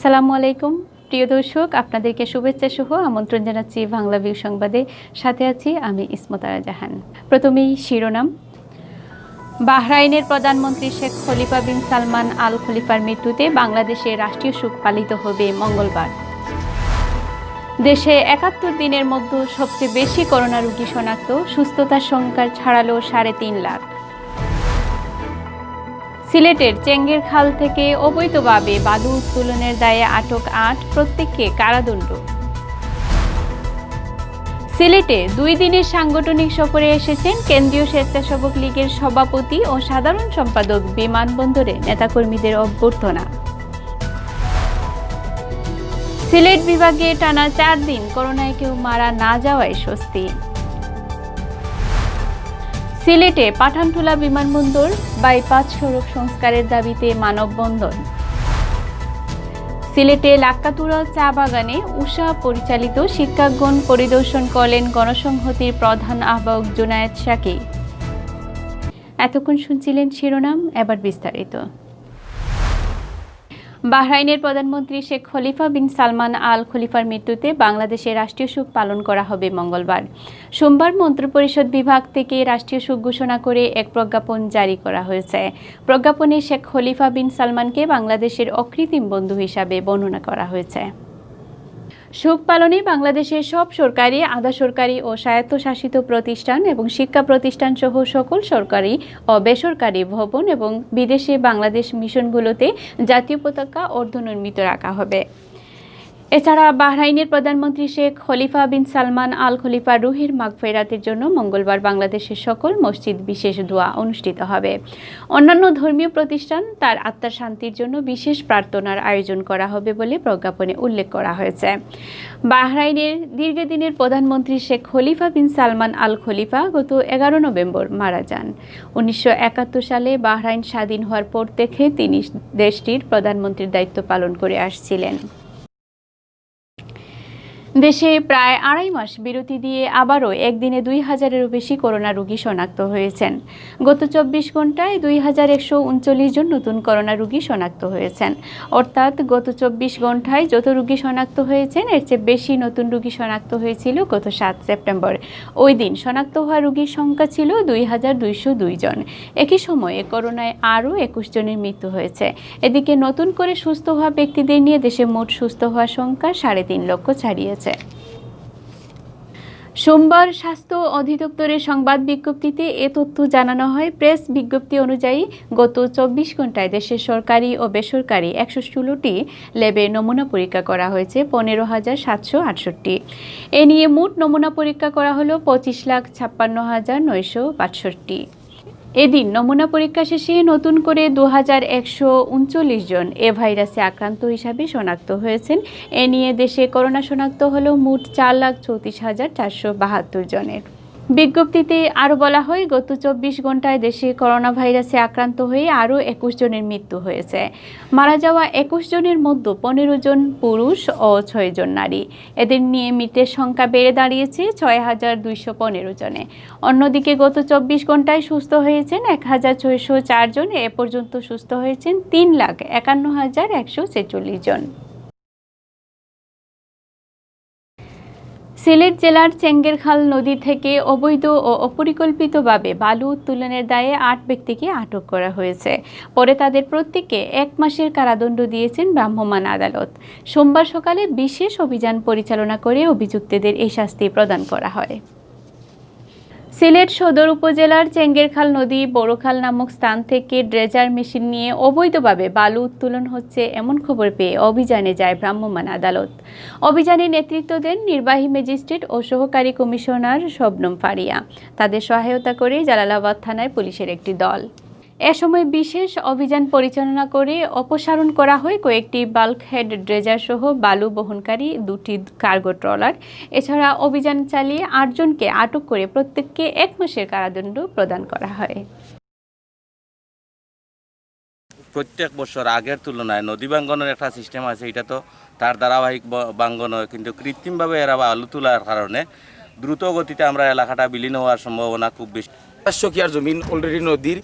আসসালামু আলাইকুম প্রিয় দর্শক, আপনাদেরকে শুভেচ্ছা সহ আমন্ত্রণ জানাচ্ছি বাংলাভিউ সংবাদে। সাথে আছি আমি ইসমতারা জাহান। প্রথমেই শিরোনাম। বাহরাইনের প্রধানমন্ত্রী শেখ খলিফা বিন সালমান আল খলিফার মৃত্যুতে বাংলাদেশে রাষ্ট্রীয় শোক পালিত হবে মঙ্গলবার। দেশে ৭১ দিনের মধ্যে সবচেয়ে বেশি করোনা রোগী শনাক্ত, সুস্থতার সংখ্যা ছাড়ালো ৩.৫ লাখ। সিলেটের চেঙ্গের খাল থেকে অবৈধভাবে বালু উত্তোলনের দায়ে আটক ৮, প্রত্যেককে কারাদণ্ড। সিলেটে ২ দিনের সাংগঠনিক সফরে এসেছেন কেন্দ্রীয় স্বেচ্ছাসেবক লীগের সভাপতি ও সাধারণ সম্পাদক। বিমানবন্দরে নেতাকর্মীদের অভ্যর্থনা। সিলেট বিভাগে টানা ৪ দিন করোনায় কেউ মারা না যাওয়ায় স্বস্তি। সিলেটে পাঠানটুলা বিমানবন্দর বাইপাস সড়ক সংস্কারের দাবিতে মানববন্ধন। সিলেটে লাক্কাতুরা চা বাগানে উষা পরিচালিত শিক্ষাগণ পরিদর্শন করলেন গণসংহতির প্রধান আহ্বায়ক জুনায়েদ শাকি। এতক্ষণ শুনছিলেন শিরোনাম, এবার বিস্তারিত। বাহরাইনের প্রধানমন্ত্রী শেখ খলিফা বিন সালমান আল খলিফার মৃত্যুতে বাংলাদেশে রাষ্ট্রীয় শোক পালন করা হবে মঙ্গলবার। সোমবার মন্ত্রিপরিষদ বিভাগ থেকে রাষ্ট্রীয় শোক ঘোষণা করে এক প্রজ্ঞাপন জারি করা হয়েছে। প্রজ্ঞাপনে শেখ খলিফা বিন সালমানকে বাংলাদেশের অকৃত্রিম বন্ধু হিসাবে বর্ণনা করা হয়েছে। শোক পালনে বাংলাদেশের সব সরকারি, আধা সরকারি ও স্বায়ত্তশাসিত প্রতিষ্ঠান এবং শিক্ষা প্রতিষ্ঠান সহ সকল সরকারি ও বেসরকারি ভবন এবং বিদেশে বাংলাদেশ মিশনগুলোতে জাতীয় পতাকা অর্ধনমিত রাখা হবে। এছাড়া বাহরাইনের প্রধানমন্ত্রী শেখ খলিফা বিন সালমান আল খলিফার রুহের মাগফিরাতের জন্য মঙ্গলবার বাংলাদেশের সকল মসজিদ বিশেষ দোয়া অনুষ্ঠিত হবে। অন্যান্য ধর্মীয় প্রতিষ্ঠান তার আত্মার শান্তির জন্য বিশেষ প্রার্থনার আয়োজন করা হবে বলে প্রজ্ঞাপনে উল্লেখ করা হয়েছে। বাহরাইনের দীর্ঘদিনের প্রধানমন্ত্রী শেখ খলিফা বিন সালমান আল খলিফা গত ১১ নভেম্বর মারা যান। ১৯৭১ সালে বাহরাইন স্বাধীন হওয়ার পর থেকে তিনি দেশটির প্রধানমন্ত্রীর দায়িত্ব পালন করে আসছিলেন। দেশে প্রায় ২.৫ মাস বিরতি দিয়ে আবারও একদিনে ২,০০০-এরও বেশি করোনা রোগী শনাক্ত হয়েছেন। গত ২৪ ঘন্টায় ২,১৩৯ জন নতুন করোনা রোগী শনাক্ত হয়েছেন। অর্থাৎ গত ২৪ ঘন্টায় যত রোগী শনাক্ত হয়েছেন এর চেয়ে বেশি নতুন রোগী শনাক্ত হয়েছিল গত ৭ সেপ্টেম্বর। ওই দিন শনাক্ত হওয়া রোগীর সংখ্যা ছিল ২,২০২ জন। একই সময়ে করোনায় আরও ২১ জনের মৃত্যু হয়েছে। এদিকে নতুন করে সুস্থ হওয়া ব্যক্তিদের নিয়ে দেশে মোট সুস্থ হওয়ার সংখ্যা ৩.৫ লক্ষ ছাড়িয়েছে। সোমবার স্বাস্থ্য অধিদপ্তরের সংবাদ বিজ্ঞপ্তিতে এ তথ্য জানানো হয়। প্রেস বিজ্ঞপ্তি অনুযায়ী গত ২৪ ঘন্টায় দেশের সরকারি ও বেসরকারি ১১৬টি ল্যাবে নমুনা পরীক্ষা করা হয়েছে ১৫,৭৬৮। এ নিয়ে মোট নমুনা পরীক্ষা করা হলো ২৫,৫৬,৯৬২। এদিন নমুনা পরীক্ষা শেষে নতুন করে ২,১৩৯ জন এ ভাইরাসে আক্রান্ত হিসাবে শনাক্ত হয়েছেন। এ নিয়ে দেশে করোনা শনাক্ত হলো মোট ৪,৩৪,৪৭২ জনের। বিজ্ঞপ্তিতে আরও বলা হয়, গত ২৪ ঘন্টায় দেশে করোনা ভাইরাসে আক্রান্ত হয়ে আরও ২১ জনের মৃত্যু হয়েছে। মারা যাওয়া ২১ জনের মধ্যে ১৫ জন পুরুষ ও ৬ জন নারী। এদের নিয়ে মৃতের সংখ্যা বেড়ে দাঁড়িয়েছে ৬,২১৫ জনে। অন্যদিকে গত ২৪ ঘন্টায় সুস্থ হয়েছেন ১,৬০৪ জন। এ পর্যন্ত সুস্থ হয়েছেন ৩,৫১,১৪৬ জন। সিলেট জেলার চেঙ্গের খাল নদী থেকে অবৈধ ও অপরিকল্পিতভাবে বালু উত্তোলনের দায়ে ৮ ব্যক্তিকে আটক করা হয়েছে। পরে তাদের প্রত্যেককে ১ মাসের কারাদণ্ড দিয়েছেন ভ্রাম্যমাণ আদালত। সোমবার সকালে বিশেষ অভিযান পরিচালনা করে অভিযুক্তদের এই শাস্তি প্রদান করা হয়। সিলেট সদর উপজেলার চেঙ্গেরখাল নদী বড়খাল নামক স্থান থেকে ড্রেজার মেশিন নিয়ে অবৈধভাবে বালু উত্তোলন হচ্ছে এমন খবর পেয়ে অভিযানে যায় ভ্রাম্যমাণ আদালত। অভিযানে নেতৃত্ব দেন নির্বাহী ম্যাজিস্ট্রেট ও সহকারী কমিশনার শবনম ফারিয়া। তাদের সহায়তা করে জালালাবাদ থানায় পুলিশের একটি দল। এ সময় বিশেষ অভিযান পরিচালনা করে অপসারণ করা হয় কয়েকটি বাল্কহেড ড্রেজার সহ বালু বহনকারী ২টি কার্গো ট্রলার। এছাড়া অভিযান চালিয়ে ৮ জনকে আটক করে প্রত্যেককে ১ মাসের কারাদণ্ড প্রদান করা হয়। প্রত্যেক বছর আগের তুলনায় নদী বাঙ্গনের একটা সিস্টেম আছে, এটা তো তার ধারাবাহিক বাঙ্গন হয়, কিন্তু কৃত্রিমভাবে এরা আলু তোলার কারণে দ্রুত গতিতে আমরা এলাকাটা বিলীন হওয়ার সম্ভাবনা খুব বেশি। ৫০০ কিয়ার জমিন অলরেডি নদীর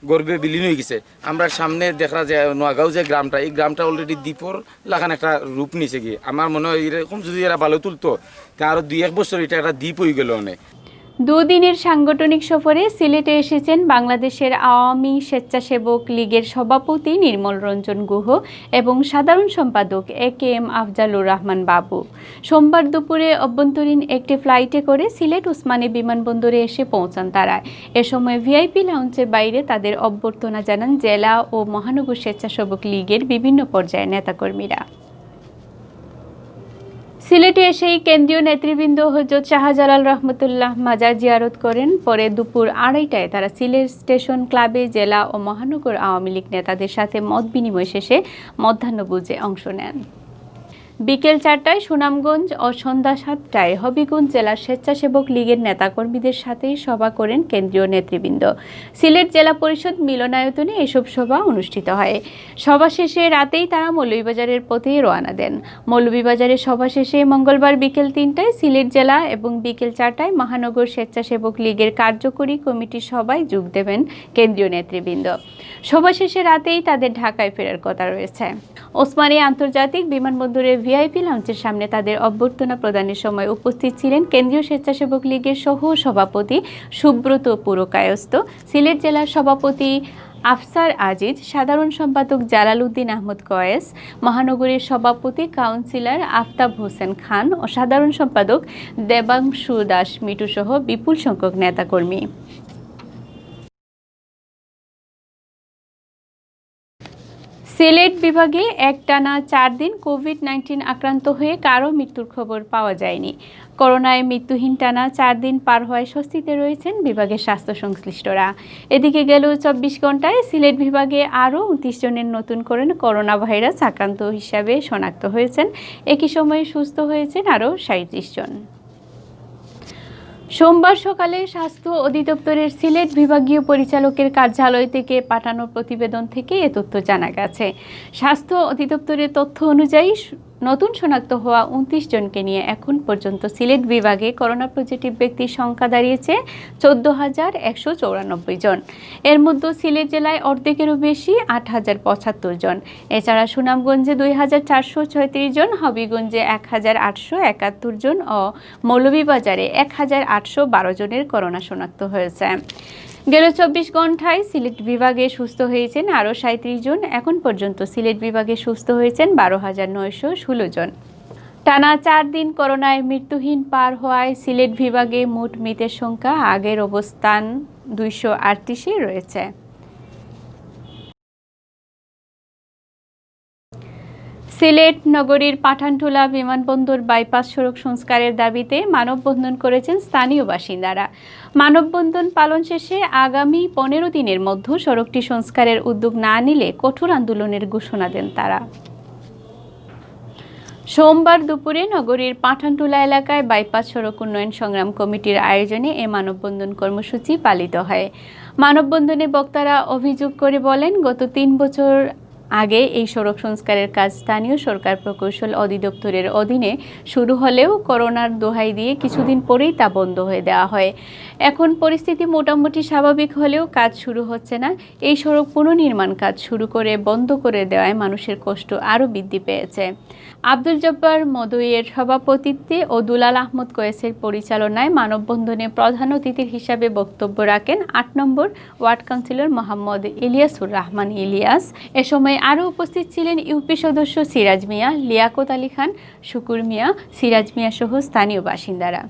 গর্বে বিলীন হয়ে গেছে। আমরা সামনে দেখা যায় নোয়াগাঁও যে গ্রামটা, এই গ্রামটা অলরেডি দ্বীপর লাগান একটা রূপ নিচে গিয়ে। আমার মনে হয় এরকম যদি এরা ভালো তুলতো তা আরও 2-1 বছর এটা একটা দ্বীপ হয়ে গেল অনেক। দুদিনের সাংগঠনিক সফরে সিলেটে এসেছেন বাংলাদেশের আওয়ামী স্বেচ্ছাসেবক লীগের সভাপতি নির্মল রঞ্জন গুহ এবং সাধারণ সম্পাদক AKM আফজালুর রহমান বাবু। সোমবার দুপুরে অভ্যন্তরীণ একটি ফ্লাইটে করে সিলেট ওসমানী বিমানবন্দরে এসে পৌঁছান তারা। এ সময় ভিআইপি লাউঞ্জের বাইরে তাদের অভ্যর্থনা জানান জেলা ও মহানগর স্বেচ্ছাসেবক লীগের বিভিন্ন পর্যায়ের নেতাকর্মীরা। সিলেটে এসেই কেন্দ্রীয় নেতৃবৃন্দ হযরত শাহজালাল রহমতুল্লাহ মাজার জিয়ারত করেন। পরে দুপুর 2:30টায় তারা সিলেট স্টেশন ক্লাবে জেলা ও মহানগর আওয়ামী লীগ নেতাদের সাথে মত বিনিময় শেষে মধ্যাহ্নভোজে অংশ নেন। বিকেল 4টায় সুনামগঞ্জ ও সন্ধ্যা 7টায় হবিগঞ্জ জেলার স্বেচ্ছাসেবক লীগের নেতাকর্মীদের সাথে সভা করেন কেন্দ্রীয় নেতৃবৃন্দ। সিলেট জেলা পরিষদ মিলনায়তনে এসব সভা অনুষ্ঠিত হয়। সভা শেষে রাতেই তারা মৌলভীবাজারের পথে রওনা দেন। মৌলভীবাজারের সভা শেষে মঙ্গলবার বিকেল 3টায় সিলেট জেলা এবং বিকেল 4টায় মহানগর স্বেচ্ছাসেবক লীগের কার্যকরী কমিটির সভায় যোগ দেবেন কেন্দ্রীয় নেতৃবৃন্দ। সভা শেষে রাতেই তাদের ঢাকায় ফেরার কথা রয়েছে। ওসমানী আন্তর্জাতিক বিমানবন্দরে ভিআইপি লাউঞ্জের সামনে তাদের অভ্যর্থনা প্রদানের সময় উপস্থিত ছিলেন কেন্দ্রীয় স্বেচ্ছাসেবক লীগের সহ সভাপতি সুব্রত পুরকায়স্থ, সিলেট জেলার সভাপতি আফসার আজিজ, সাধারণ সম্পাদক জালাল উদ্দিন আহমদ কয়েস, মহানগরীর সভাপতি কাউন্সিলর আফতাব হোসেন খান ও সাধারণ সম্পাদক দেবাংশু দাস মিটু সহ বিপুল সংখ্যক নেতাকর্মী। সিলেট বিভাগে একটানা 4 দিন কোভিড-19 আক্রান্ত হয়ে কারো মৃত্যুর খবর পাওয়া যায়নি। করোনায় মৃত্যুহীন টানা 4 দিন পার হওয়ায় স্বস্তিতে রয়েছেন বিভাগের স্বাস্থ্য সংশ্লিষ্টরা। এদিকে গেল 24 ঘন্টায় সিলেট বিভাগে আরও 29 জনের নতুন করে করোনা ভাইরাস আক্রান্ত হিসাবে শনাক্ত হয়েছেন। একই সময়ে সুস্থ হয়েছেন আরও 37 জন। সোমবার সকালে স্বাস্থ্য অধিদপ্তরের সিলেট বিভাগীয় পরিচালকের কার্যালয় থেকে পাঠানো প্রতিবেদন থেকে এ তথ্য জানা গেছে। স্বাস্থ্য অধিদপ্তরের তথ্য অনুযায়ী নতুন শনাক্ত হওয়া 29 জনকে নিয়ে এখন পর্যন্ত সিলেট বিভাগে করোনা পজিটিভ ব্যক্তির সংখ্যা দাঁড়িয়েছে 14,194 জন। এর মধ্যে সিলেট জেলায় অর্ধেকেরও বেশি 8,075 জন। এছাড়া সুনামগঞ্জে 2,436 জন, হবিগঞ্জে 1,871 জন ও মৌলভীবাজারে 1,812 জনের করোনা শনাক্ত হয়েছে। গেল 24 ঘন্টায় সিলেট বিভাগে সুস্থ হয়েছেন আরও 37 জন। এখন পর্যন্ত সিলেট বিভাগে সুস্থ হয়েছেন 12,916 জন। টানা 4 দিন করোনায় মৃত্যুহীন পার হওয়ায় সিলেট বিভাগে মোট মৃতের সংখ্যা আগের অবস্থান 238-এ রয়েছে। সিলেট নগরীর পাঠানটুলা বিমানবন্দর বাইপাস সড়ক সংস্কারের দাবিতে মানববন্ধন করেছেন স্থানীয় বাসিন্দারা। মানববন্ধন পালন শেষে আগামী 15 দিনের মধ্যে সড়কটি সংস্কারের উদ্যোগ না নিলে কঠোর আন্দোলনের ঘোষণা দেন তারা। সোমবার দুপুরে নগরীর পাঠানটুলা এলাকায় বাইপাস সড়ক উন্নয়ন সংগ্রাম কমিটির আয়োজনে এ মানববন্ধন কর্মসূচি পালিত হয়। মানববন্ধনে বক্তারা অভিযোগ করে বলেন, গত 3 বছর আগে এই সড়ক সংস্কারের কাজ স্থানীয় সরকার প্রকৌশল অধিদপ্তরের অধীনে শুরু হলেও করোনার দোহাই দিয়ে কিছুদিন পরেই তা বন্ধ হয়ে দেওয়া হয়। এখন পরিস্থিতি মোটামুটি স্বাভাবিক হলেও কাজ শুরু হচ্ছে না। এই সড়ক পুনর্নির্মাণ কাজ শুরু করে বন্ধ করে দেওয়ায় মানুষের কষ্ট আরও বৃদ্ধি পেয়েছে। আব্দুল জব্বার মদুইয়ের সভাপতিত্বে ও দুলাল আহমদ কয়েসের পরিচালনায় মানববন্ধনে প্রধান অতিথির হিসাবে বক্তব্য রাখেন 8 নম্বর ওয়ার্ড কাউন্সিলর মোহাম্মদ ইলিয়াসুর রহমান ইলিয়াস। এ সময় আরও উপস্থিত ছিলেন ইউপি সদস্য সিরাজ মিয়া, লিয়াকত আলী খান, শুকুর মিয়া, সিরাজ মিয়া সহ স্থানীয় বাসিন্দারা।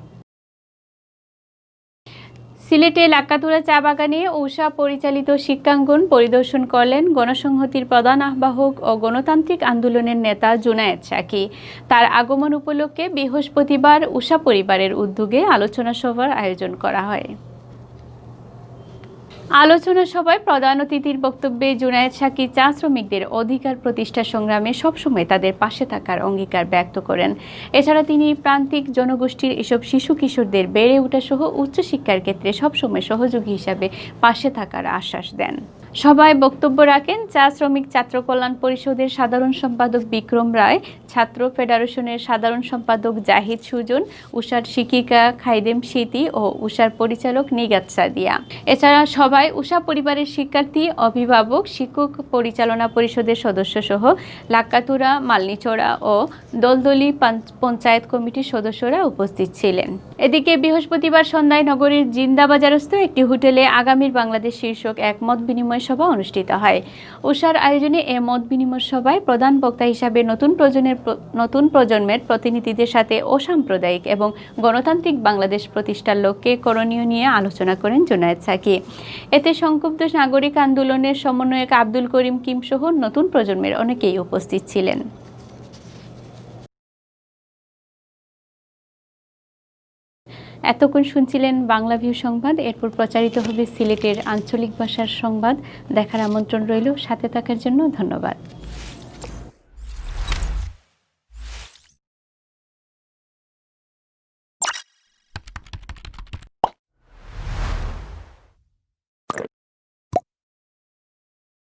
সিলেটে লাক্কাতুরা চা বাগানে ঊষা পরিচালিত শিক্ষাঙ্গন পরিদর্শন করলেন গণসংহতির প্রধান আহ্বায়ক ও গণতান্ত্রিক আন্দোলনের নেতা জুনায়েদ সাকি। তার আগমন উপলক্ষে বৃহস্পতিবার ঊষা পরিবারের উদ্যোগে আলোচনা সভার আয়োজন করা হয়। আলোচনা সভায় প্রধান অতিথির বক্তব্যে জুনায়েদ সাকি চা শ্রমিকদের অধিকার প্রতিষ্ঠা সংগ্রামে সবসময় তাদের পাশে থাকার অঙ্গীকার ব্যক্ত করেন। এছাড়া তিনি প্রান্তিক জনগোষ্ঠীর এসব শিশু কিশোরদের বেড়ে ওঠা সহ উচ্চশিক্ষার ক্ষেত্রে সবসময় সহযোগী হিসাবে পাশে থাকার আশ্বাস দেন। সভায় বক্তব্য রাখেন চা শ্রমিক ছাত্র কল্যাণ পরিষদের সাধারণ সম্পাদক বিক্রম রায়, ছাত্র ফেডারেশনের সাধারণ সম্পাদক জাহিদ সুজন, উষার শিক্ষিকা খাইদেম স্মৃতি ও উষার পরিচালক নিগাত সাদিয়া। এছাড়া সভায় উষা পরিবারের শিক্ষার্থী, অভিভাবক, শিক্ষক পরিচালনা পরিষদের সদস্য সহ লাক্কাতুরা, মালনিচড়া ও দলদলি পঞ্চায়েত কমিটির সদস্যরা উপস্থিত ছিলেন। এদিকে বৃহস্পতিবার সন্ধ্যায় নগরীর জিন্দাবাজারস্থ একটি হোটেলে আগামীর বাংলাদেশ শীর্ষক এক মত বিনিময় সভা অনুষ্ঠিত হয়। উষার আয়োজনে এ মত বিনিময় সভায় প্রধান বক্তা হিসাবে নতুন প্রজন্মের প্রতিনিধিদের সাথে অসাম্প্রদায়িক এবং গণতান্ত্রিক বাংলাদেশ প্রতিষ্ঠার লক্ষ্যে করণীয় নিয়ে আলোচনা করেন জুনায়েদ সাকি। এতে সংক্ষুব্ধ নাগরিক আন্দোলনের সমন্বয়ক আব্দুল করিম কিম সহ নতুন প্রজন্মের অনেকেই উপস্থিত ছিলেন। এতক্ষণ শুনছিলেন বাংলাভিউ সংবাদ। এরপর প্রচারিত হবে সিলেটের আঞ্চলিক ভাষার সংবাদ। দেখার আমন্ত্রণ রইল। সাথে থাকার জন্য ধন্যবাদ।